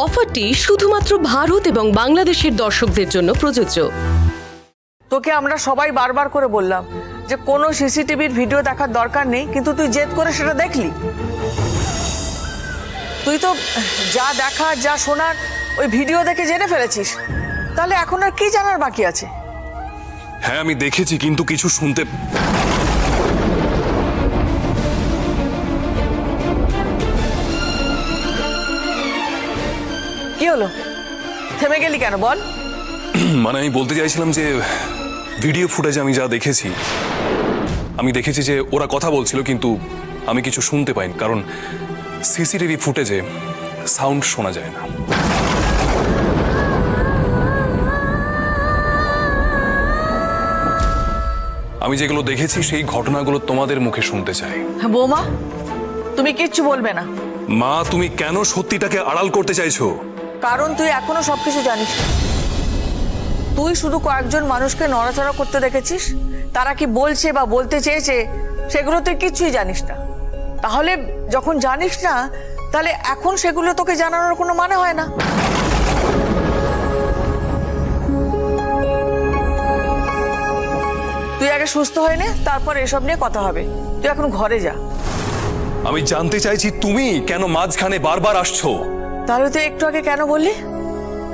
অফারটি শুধুমাত্র ভারত এবং বাংলাদেশের দর্শকদের জন্য প্রযোজ্য। তোকে আমরা সবাই বারবার করে বললাম যে কোনো সিসিটিভির ভিডিও দেখার দরকার নেই, কিন্তু তুই জেদ করে সেটা দেখলি। তুই তো যা দেখার যা শোনার ওই ভিডিও দেখে জেনে ফেলেছিস, তাহলে এখন আর কি জানার বাকি আছে? হ্যাঁ আমি দেখেছি, কিন্তু কিছু শুনতে কি হলো, থেমে গেলি কেন বল? মানে আমি বলতে চাইছিলাম যে ভিডিও ফুটেজে আমি যা দেখেছি, আমি দেখেছি যে ওরা কথা বলছিল, কিন্তু আমি কিছু শুনতে পাইনি, কারণ সিসিটিভি ফুটেজে সাউন্ড শোনা যায় না। আমি যেগুলো দেখেছি সেই ঘটনাগুলো তোমাদের মুখে শুনতে চাই। বৌমা, তুমি কিচ্ছু বলবে না। মা, তুমি কেন সত্যিটাকে আড়াল করতে চাইছো? কারণ তুই এখনো সবকিছু জানিস না। তুই শুধু কয়েকজন মানুষকে নড়াচড়া করতে দেখেছিস, তারা কি বলছে বা বলতে চেয়েছে সেগুলো তুই কিচ্ছুই জানিস না। তাহলে যখন জানিস না, তাহলে এখন সেগুলো তোকে জানানোর কোনো মানে হয় না। তুই আগে সুস্থ হয়ে নে, তারপর এসব নিয়ে কথা হবে। তুই এখন ঘরে যা। আমি জানতে চাইছি তুমি কেন মাঝখানে বারবার আসছো? তাহলে তুই একটু আগে কেন বললি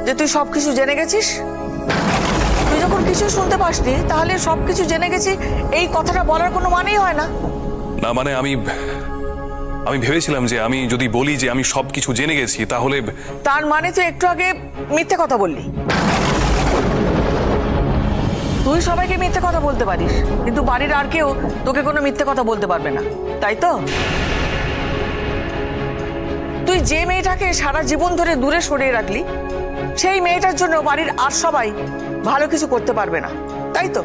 যে তুই সবকিছু জেনে গেছিস? তুই যখন কিছু শুনতে পাসনি, তাহলে সবকিছু জেনে গেছি এই কথাটা বলার কোনো মানেই হয় না। না মানে আমি ভেবেছিলাম যে আমি যদি বলি যে আমি সবকিছু জেনে গেছি, তাহলে তার মানে তুই একটু আগে মিথ্যে কথা বললি। তুই সবাইকে মিথ্যে কথা বলতে পারিস, কিন্তু বাড়ির আর কেউ তোকে কোনো মিথ্যে কথা বলতে পারবে না, তাই তো? তুই যে মেয়েটাকে সারা জীবন ধরে দূরে সরিয়ে রাখলি, সেই মেয়েটার জন্য বাড়ির আর সবাই ভালো কিছু করতে পারবে না, তাই তো?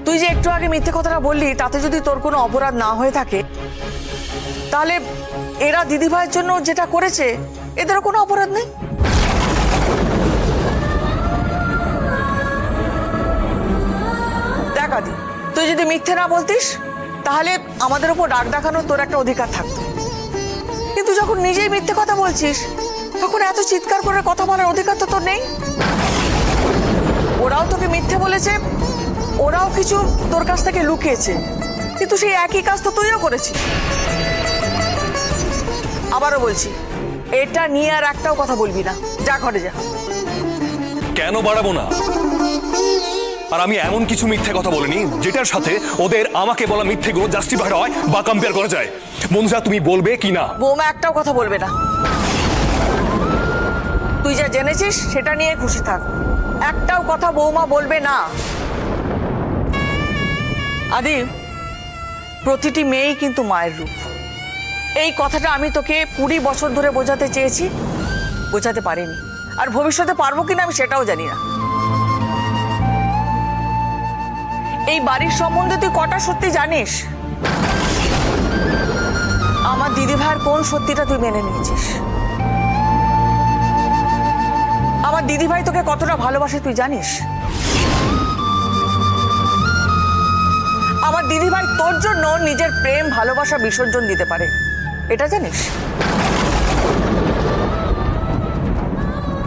তুই যে একটু আগে মিথ্যে কথাটা বললি, তাতে যদি তোর কোনো অপরাধ না হয়ে থাকে, তাহলে এরা দিদিভাইয়ের জন্য যেটা করেছে, এদেরও কোনো অপরাধ নেই। দেখ আদি, তুই যদি মিথ্যে না বলতিস, তাহলে আমাদের উপর রাগ দেখানোর তোর একটা অধিকার থাকতো। কিন্তু যখন নিজেই মিথ্যে কথা বলছিস, তখন এত চিৎকার করে কথা বলার অধিকার তো তোর নেই। ওরাও তোকে মিথ্যে বলেছে, ওরাও কিছু তোর কাছ থেকে লুকিয়েছে, কিন্তু সেই একই কাজ তো তুইও করেছিস। আবারও বলছি, এটা নিয়ে আর একটাও কথা বলবি না। যা ঘরে যা। কেন বাড়াবো না? আর আমি এমন কিছু মিথ্যে কথা বলিনি যেটার সাথে ওদের আমাকে বলা মিথ্যেগুলো জাস্টিফাইড হয় বা কম্পেয়ার করা যায়। বন্ধুরা, তুমি বলবে কি না? বৌমা একটাও কথা বলবে না। তুই যা জেনেছিস সেটা নিয়ে খুশি থাক, একটাও কথা বৌমা বলবে না। আদি, প্রতিটি মেয়েই কিন্তু মায়ের রূপ। এই কথাটা আমি তোকে 20 বছর ধরে বোঝাতে চেয়েছি, বোঝাতে পারিনি, আর ভবিষ্যতে পারবো কিনা আমি সেটাও জানি না। এই বাড়ির সম্বন্ধে তুই কটা সত্যি জানিস? আমার দিদিভাইয়ের কোন সত্যিটা তুই মেনে নিয়েছিস? আমার দিদিভাই তোকে কতটা ভালোবাসে তুই জানিস? আমার দিদিভাই তোর জন্য নিজের প্রেম ভালোবাসা বিসর্জন দিতে পারে, এটা জানিস?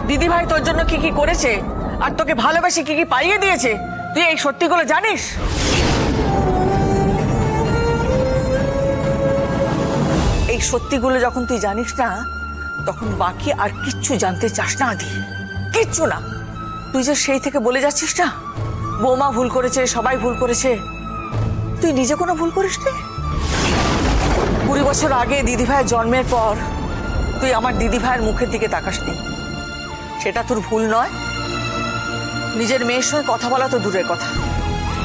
দিদিভাই তোর জন্য কি কি করেছে আর তোকে ভালোবাসে কি কি পাইয়ে দিয়েছে, তুই এই সত্যিগুলো জানিস? এই সত্যিগুলো যখন তুই জানিস না, তখন বাকি আর কিচ্ছু জানতে চাস না আদি, কিচ্ছু না। তুই যে সেই থেকে বলে যাচ্ছিস না বৌমা ভুল করেছে, সবাই ভুল করেছে, তুই নিজে কোনো ভুল করিস নি। 20 বছর আগে দিদিভাইয়ের জন্মের পর তুই আমার দিদিভাইয়ের মুখের দিকে তাকাসনি, সেটা তোর ভুল নয়। নিজের মেয়ের সঙ্গে কথা বলা তো দূরের কথা,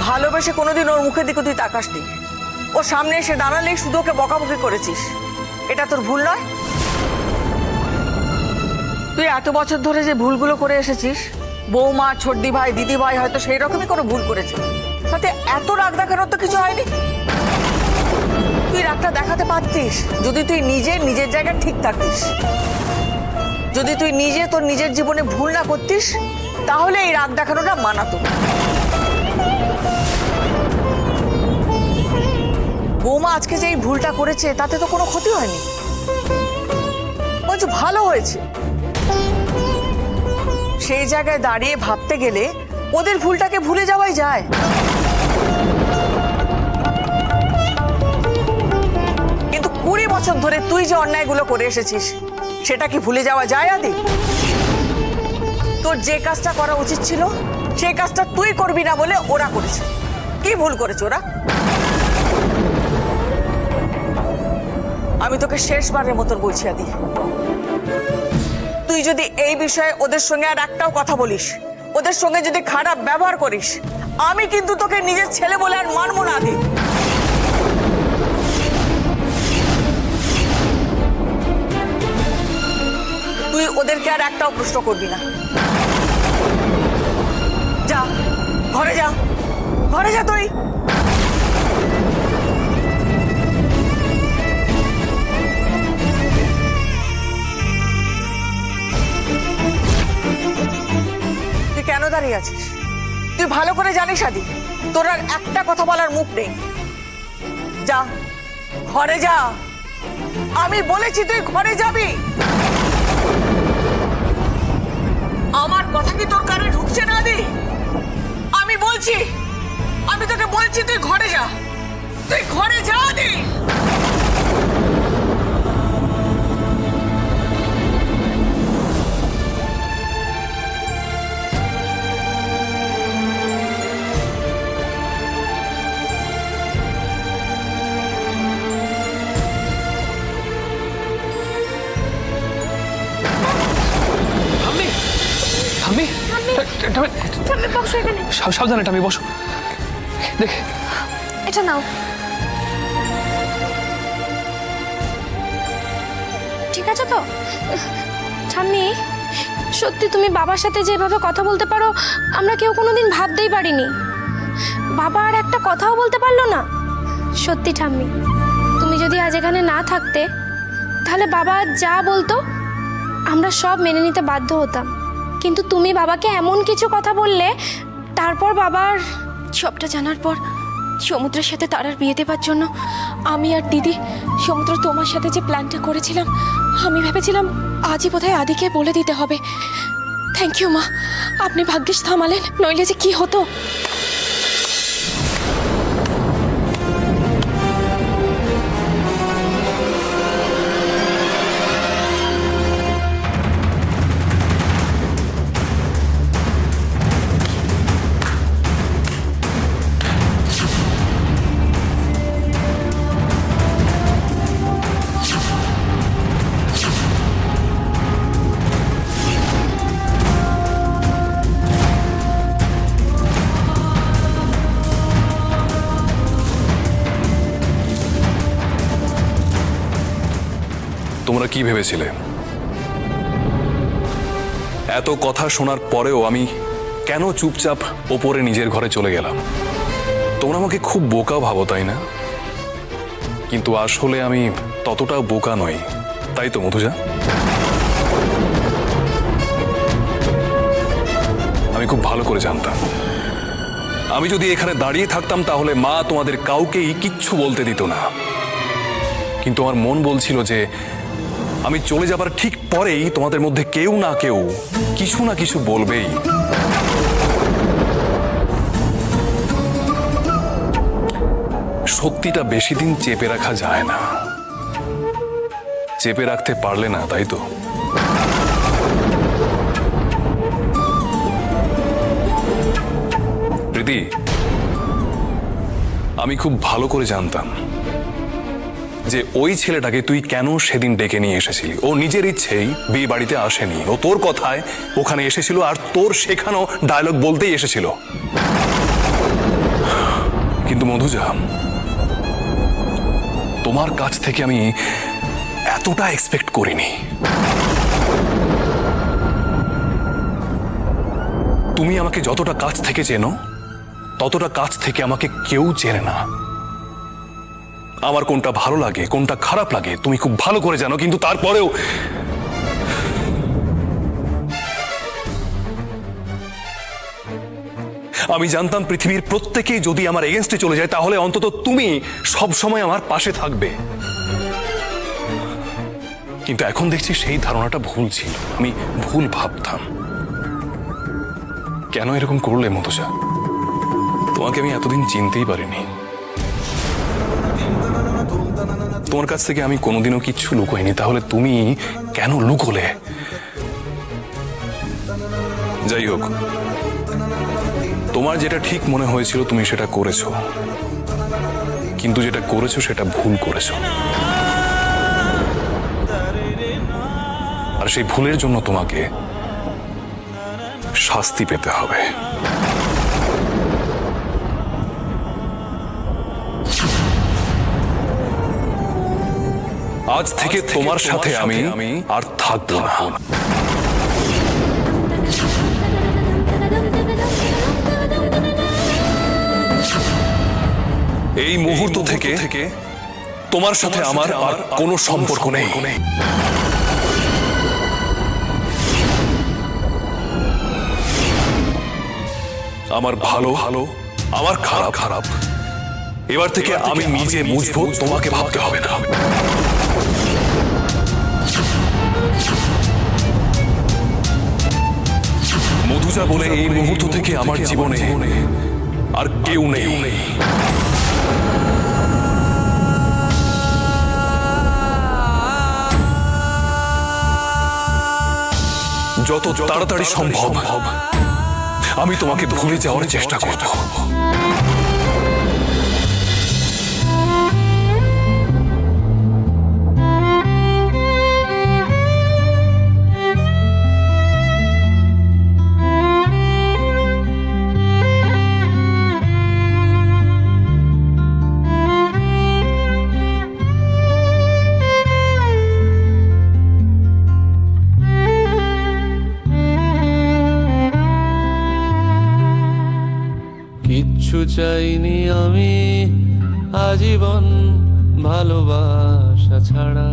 ভালোবেসে কোনোদিন ওর মুখের দিকে তুই তাকাসনি। ওর সামনে এসে দাঁড়ালেই শুধু ওকে বকাবকি করেছিস, এটা তোর ভুল নয়? তুই এত বছর ধরে যে ভুলগুলো করে এসেছিস, বৌমা, ছোটদি ভাই, দিদি ভাই হয়তো সেই রকমই কোনো ভুল করেছে, তাতে এত রাগ দেখানোর তো কিছু হয়নি। তুই রাগটা দেখাতে পারতিস যদি তুই নিজের জায়গায় ঠিক থাকতিস, যদি তুই নিজে তোর নিজের জীবনে ভুল না করতিস, তাহলে এই রাগ দেখানোটা মানাতো। বৌমা আজকে যে এই ভুলটা করেছে তাতে তো কোনো ক্ষতি হয়নি, বলছো ভালো হয়েছে। সেই জায়গায় দাঁড়িয়ে ভাবতে গেলে ওদের ভুলটাকে ভুলে যাওয়াই যায়। কিন্তু 20 বছর ধরে তুই যে অন্যায়গুলো করে এসেছিস সেটা কি ভুলে যাওয়া যায় আদি? তোর যে কাজটা করা উচিত ছিল সেই কাজটা তুই করবি না বলে ওরা করেছে। কি ভুল করেছে ওরা? আমি তোকে শেষবারের মতন বলছি আদি, তুই যদি এই বিষয়ে ওদের সঙ্গে আর একটাও কথা বলিস, ওদের সঙ্গে যদি খারাপ ব্যবহার করিস, আমি কিন্তু তোকে নিজের ছেলে বলে আর মানবো না আদি। তুই ওদেরকে আর একটাও প্রশ্ন করবি না। যা ঘরে যা, ঘরে যা তুই। তুই কেন দাঁড়িয়ে আছিস? তুই ভালো করে জানিস আদি তোর আর একটা কথা বলার মুখ নেই। যা ঘরে যা, আমি বলেছি তুই ঘরে যাবি। আমার কথা কি তোর কানে ঢুকছে না আদি? আমি বলছি, আমি তোকে বলছি তুই ঘরে যা, তুই ঘরে যা আদি। সাবধানে টামি বসো। দেখে এটা নাও। ঠিক আছে তো ঠাম্মি? সত্যি তুমি বাবার সাথে যেভাবে কথা বলতে পারো আমরা কেউ কোনোদিন ভাবতেই পারিনি। বাবা আর একটা কথাও বলতে পারলো না। সত্যি ঠাম্মি, তুমি যদি আজ এখানে না থাকতে তাহলে বাবা যা বলতো আমরা সব মেনে নিতে বাধ্য হতাম। কিন্তু তুমি বাবাকে এমন কিছু কথা বললে, তারপর বাবার সবটা জানার পর সমুদ্রের সাথে তারার বিয়ে দেবার জন্য আমি আর দিদি সমুদ্র তোমার সাথে যে প্ল্যানটা করেছিলাম, আমি ভেবেছিলাম আজই বোধহয় আদিকে বলে দিতে হবে। থ্যাংক ইউ মা, আপনি ভাগ্যিস থামালেন, নইলে যে কি হতো। তোমরা কি ভেবেছিলে? এত কথা শোনার পরেও আমি কেন চুপচাপ ওপরে নিজের ঘরে চলে গেলাম? তোমরা আমাকে খুব বোকা ভাবো, তাই না? কিন্তু আসলে আমি ততটাও বোকা নই, তাই তো মধুজা? আমি খুব ভালো করে জানতাম আমি যদি এখানে দাঁড়িয়ে থাকতাম তাহলে মা তোমাদের কাউকেই কিচ্ছু বলতে দিত না। কিন্তু আমার মন বলছিল যে আমি চলে যাবার ঠিক পরেই তোমাদের মধ্যে কেউ না কেউ কিছু না কিছু বলবেই। সত্যিটা বেশি দিন চেপে রাখা যায় না, চেপে রাখতে পারলে না, তাই তো? প্রীতি, আমি খুব ভালো করে জানতাম যে ওই ছেলেটাকে তুই কেন সেদিন ডেকে নিয়ে এসেছিলি। ও নিজের ইচ্ছেই বিয়ে বাড়িতে আসেনি, ও তোর কথায় ওখানে এসেছিল আর তোর শেখানো ডায়লগ বলতেই এসেছিল। কিন্তু মধুজা, তোমার কাছ থেকে আমি এতটা এক্সপেক্ট করিনি। তুমি আমাকে যতটা কাছ থেকে চেনো ততটা কাছ থেকে আমাকে কেউ চেনে না। আমার কোনটা ভালো লাগে কোনটা খারাপ লাগে তুমি খুব ভালো করে জানো, কিন্তু তারপরেও আমি জানতাম পৃথিবীর প্রত্যেকেই যদি আমার এগেনস্টে চলে যায় তাহলে অন্তত তুমি সব সময় আমার পাশে থাকবে। কিন্তু এখন দেখছি সেই ধারণাটা ভুল ছিল, আমি ভুল ভাবতাম। কেন এরকম করলে মধুজা? তোমাকে আমি এতদিন চিনতেই পারিনি। তোমার কাছ থেকে আমি কোনোদিনও কিচ্ছু লুকোইনি, তাহলে তুমি কেন লুকোলে? যাই হোক, তোমার যেটা ঠিক মনে হয়েছিল তুমি সেটা করেছো, কিন্তু যেটা করেছো সেটা ভুল করেছো, আর সেই ভুলের জন্য তোমাকে শাস্তি পেতে হবে। আজ থেকে তোমার সাথে আমি আর থাকবো না। এই মুহূর্ত থেকে তোমার সাথে আমার আর কোনো সম্পর্ক নেই। আমার ভালো ভালো, আমার খারাপ খারাপ, এবার থেকে আমি নিজে বুঝবো, তোমাকে ভাবতে হবে না। মধুজা বলে এই মুহূর্ত থেকে আমার জীবনে আর কেউ নেই। যত তাড়াতাড়ি সম্ভব আমি তোমাকে ভুলে যাওয়ার চেষ্টা করব। কিচ্ছু চাইনি আমি আজীবন ভালোবাসা ছাড়া,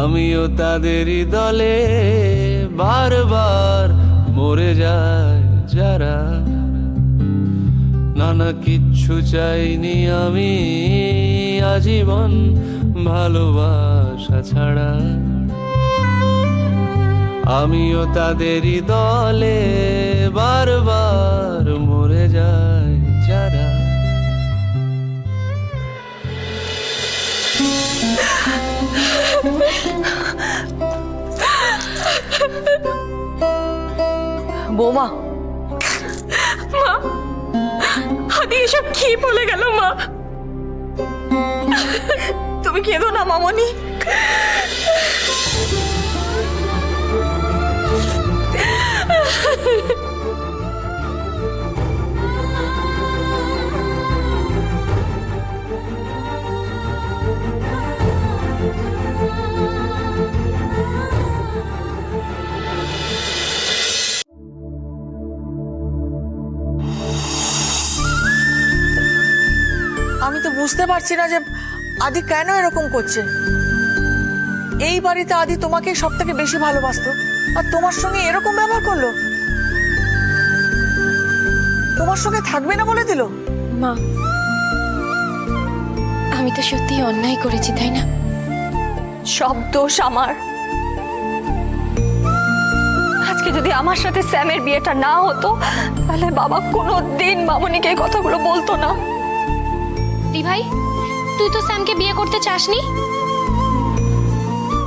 আমিও তাদেরই দলে বারবার মরে যায় যারা। নানা কিচ্ছু চাইনি আমি আজীবন ভালোবাসা ছাড়া, আমিও তাদেরই দলে বারবার মরে যায় যারা। বৌমা, আদি এসব কি বলে গেল মা? তুমি কেঁদো না মামনি। আমি তো বুঝতে পারছি না যে আদি কেন এরকম করছে। এই বাড়িতে আদি তোমাকে সব থেকে বেশি ভালোবাসতো, আর তোমার সঙ্গে এরকম ব্যবহার করলো। তোমার সঙ্গে থাকবে না বলে দিল। মা, আমি তো সত্যি অন্যায় করেছি, তাই না? সব দোষ আমার। আজকে যদি আমার সাথে স্যামের বিয়েটা না হতো তাহলে বাবা কোনোদিন মামনিকে এই কথাগুলো বলতো না। দি ভাই, তুই তো স্যামকে বিয়ে করতে চাসনি।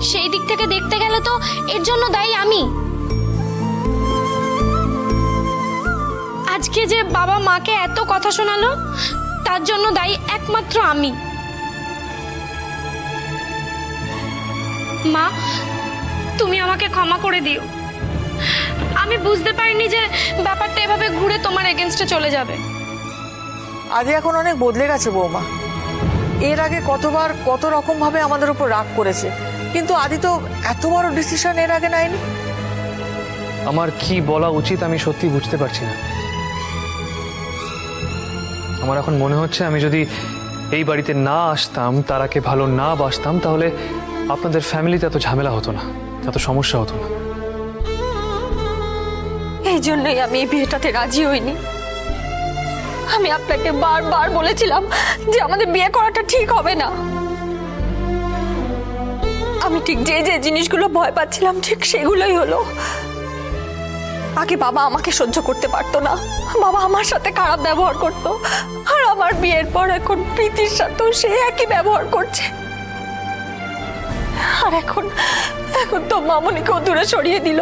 সেই দিক থেকে দেখতে গেলে তো এর জন্য দায়ী আমি। আজকে যে বাবা মাকে এত কথা শোনালো তার জন্য দায়ী একমাত্র আমি। মা, তুমি আমাকে ক্ষমা করে দিও। আমি বুঝতে পারিনি যে ব্যাপারটা এভাবে ঘুরে তোমার এগেনস্টে চলে যাবে। আদি এখন অনেক বদলে গেছে বৌমা। এর আগে কতবার কত রকম ভাবে আমাদের উপর রাগ করেছে, কিন্তু আদি তো এত বড় ডিসিশন এর আগে নেয়নি। আমার কি বলা উচিত আমি সত্যি বুঝতে পারছি না। আমার এখন মনে হচ্ছে আমি যদি এই বাড়িতে না আসতাম, তারাকে ভালো না বাসতাম, তাহলে আপনাদের ফ্যামিলিতে এত ঝামেলা হতো না, এত সমস্যা হতো না। এই জন্যই আমি এই বিয়েটাতে রাজি হইনি। আমি আপনাকে বারবার বলেছিলাম যে আমাদের বিয়ে করাটা ঠিক হবে না। আমি ঠিক যে যে জিনিসগুলো ভয় পাচ্ছিলাম ঠিক সেগুলোই হলো। আগে বাবা আমাকে সহ্য করতে পারতো না, বাবা আমার সাথে খারাপ ব্যবহার করতো, আর আমার বিয়ের পর এখন প্রীতির সাথেও সে একই ব্যবহার করছে। আর এখন এখন তো মামনিকেও দূরে সরিয়ে দিল।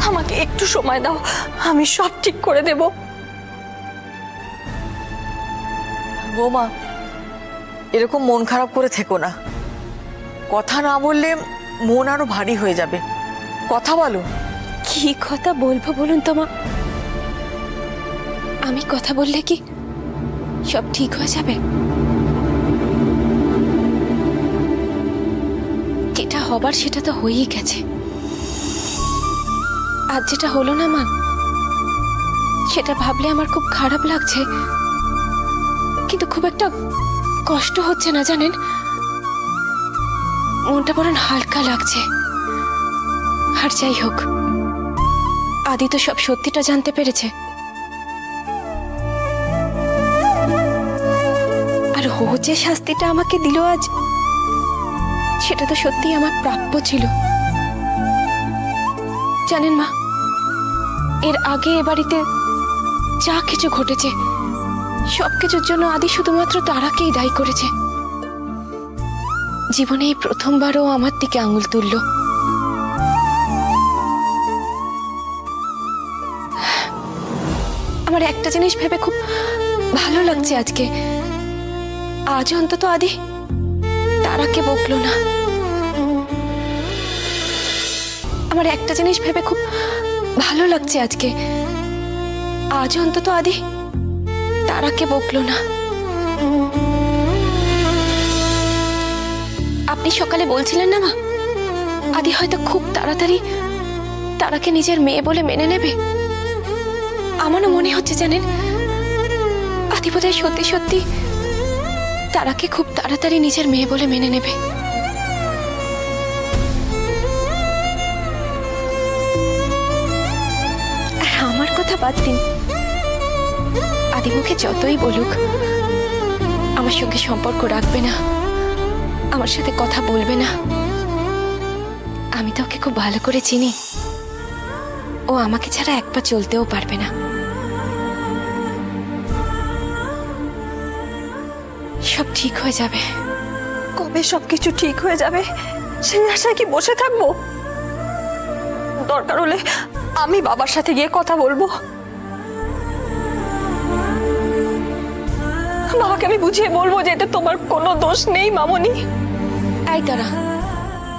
আমাকে একটু সময় দাও, আমি সব ঠিক করে দেব। বৌমা, এরকম মন খারাপ করে থেকো না। কথা না বললে মন আরো ভারী হয়ে যাবে। কথা বলো। কি কথা বলবো বলুন তো মা? আমি কথা বললে কি সব ঠিক হয়ে যাবে? যেটা হবার সেটা তো হয়েই গেছে। আজ যেটা হলো না মা, সেটা ভাবলে আমার খুব খারাপ লাগছে, কিন্তু খুব একটা কষ্ট হচ্ছে না জানেন। মনটা বরং হালকা লাগছে। আর যাই হোক, আদি তো সব সত্যিটা জানতে পেরেছে, আর ও যে শাস্তিটা আমাকে দিল আজ, সেটা তো সত্যি আমার প্রাপ্য ছিল। জানেন মা, এর আগে এ বাড়িতে যা কিছু ঘটেছে সবকিছুর জন্য আদি শুধুমাত্র তারাকেই দায়ী করেছে। জীবনে এই প্রথমবারও আমার দিকে আঙুল তুলল। আমার একটা জিনিস ভেবে খুব ভালো লাগছে আজকে, আজ অন্তত আদি তারাকে বকলো না। আমার একটা জিনিস ভেবে খুব ভালো লাগছে আজকে, আজ অন্তত আদি তারাকে বকলো না। আপনি সকালে বলছিলেন না মা, আদি হয়তো খুব তাড়াতাড়ি তারাকে নিজের মেয়ে বলে মেনে নেবে। আমারও মনে হচ্ছে জানেন, আদি বোধহয় সত্যি সত্যি তারাকে খুব তাড়াতাড়ি নিজের মেয়ে বলে মেনে নেবে। আর আমার কথা বাদ দিন, আদি মুখে যতই বলুক আমার সঙ্গে সম্পর্ক রাখবে না, আমার সাথে কথা বলবে না, আমি তো ওকে খুব ভালো করে চিনি। ও আমাকে ছাড়া এক পা চলতেও পারবে না। সব ঠিক হয়ে যাবে। কবে সবকিছু ঠিক হয়ে যাবে সেই আশায় কি বসে থাকবো? দরকার হলে আমি বাবার সাথে গিয়ে কথা বলবো। বাবাকে আমি বুঝিয়ে বলবো যে এতে তোমার কোনো দোষ নেই মামনি। এই তারা,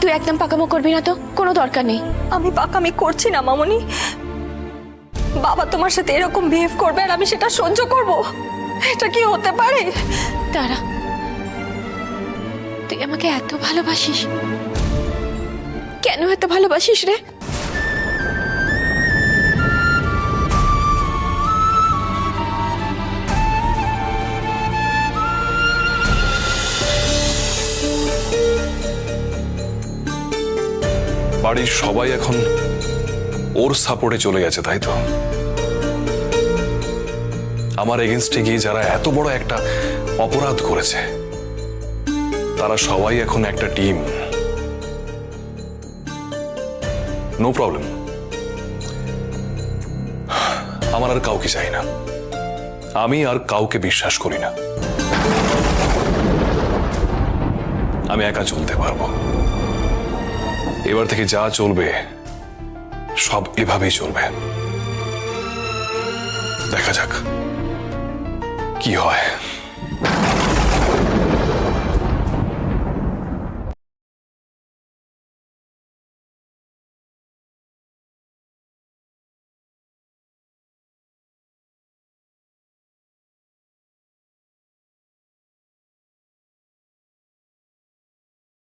তুই একদম পাকামো করবি না তো, কোনো দরকার নেই। আমি পাকামি করছি না মামনি। বাবা তোমার সাথে এরকম বিহেভ করবে আর আমি সেটা সহ্য করব? এটা কি হতে পারে? তারা, তুই আমাকে এত ভালোবাসিস, কেন এত ভালোবাসিস রে? বাড়ির সবাই এখন ওর সাপোর্টে চলে গেছে, তাই তো? আমার এগেনস্টে গিয়ে যারা এত বড় একটা অপরাধ করেছে তারা সবাই এখন একটা টিম। নো প্রবলেম, আমার আর কাউকে চাই না। আমি আর কাউকে বিশ্বাস করি না। আমি একা চলতে পারবো। এবার থেকে যা চলবে সব এভাবেই চলবে। দেখা যাক কি হয়।